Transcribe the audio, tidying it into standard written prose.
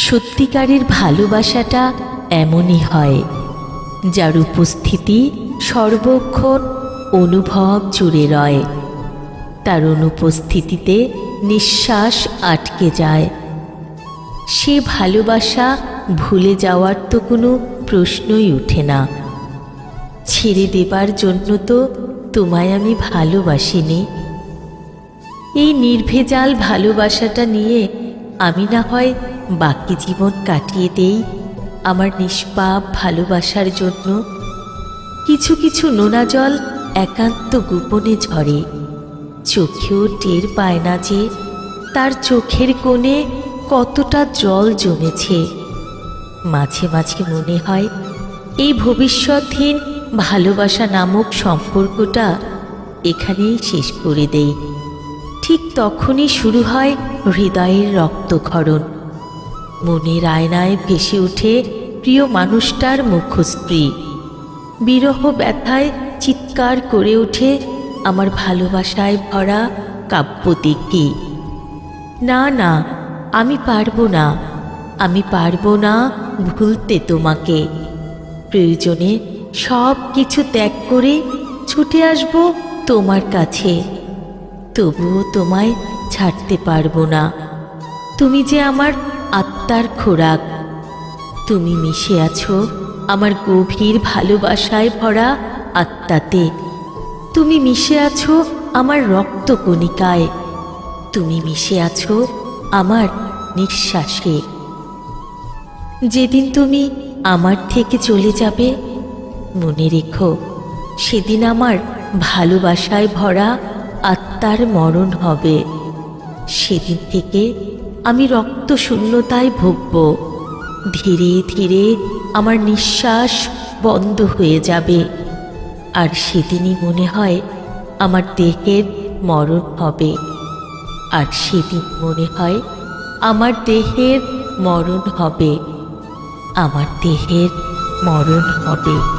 সত্যিকারের ভালোবাসাটা এমনই হয়, যার উপস্থিতি সর্বক্ষণ অনুভব জুড়ে রয়। তার অনুপস্থিতিতে নিঃশ্বাস আটকে যায়। সে ভালোবাসা ভুলে যাওয়ার তো কোনো প্রশ্নই ওঠে না। ছেড়ে দেবার জন্য তো তোমায় আমি ভালোবাসিনি। এই নির্ভেজাল ভালোবাসাটা নিয়ে আমি না হয় বাকি জীবন কাটিয়ে দেই আমার নিষ্পাপ ভালোবাসার জন্য। কিছু কিছু নোনা জল একান্ত গোপনে ঝরে, চোখেও টের পায় না যে তার চোখের কোণে কতটা জল জমেছে। মাঝে মাঝে মনে হয় এই ভবিষ্যৎহীন ভালোবাসা নামক সম্পর্কটা এখানেই শেষ করে দেই। ঠিক তখনই শুরু হয় হৃদয়ের রক্তক্ষরণ। মনের আয়নায় ভেসে ওঠে প্রিয় মানুষটার মুখশ্রী। বিরহ ব্যথায় চিৎকার করে ওঠে আমার ভালোবাসায় ভরা কাব্যদিকটি। না না, আমি পারবো না, আমি পারবো না ভুলতে তোমাকে। প্রয়োজনে সব কিছু ত্যাগ করে ছুটে আসবো তোমার কাছে। তবুও তোমায় ছাড়তে পারবো না। তুমি যে আমার আত্মার খোরাক। তুমি মিশে আছো আমার গভীর ভালোবাসায় ভরা আত্মাতে। তুমি মিশে আছো আমার রক্তকণিকায়। তুমি মিশে আছো আমার নিঃশ্বাসে। যেদিন তুমি আমার থেকে চলে যাবে, মনে রেখো সেদিন আমার ভালোবাসায় ভরা আত্মার মরণ হবে। সেদিন থেকে আমি রক্ত শূন্যতায় ভুগব। ধীরে ধীরে আমার নিঃশ্বাস বন্ধ হয়ে যাবে। আর সেদিনই মনে হয় আমার দেহের মরণ হবে। আর সেদিন মনে হয় আমার দেহের মরণ হবে। আমার দেহের মরণ হবে।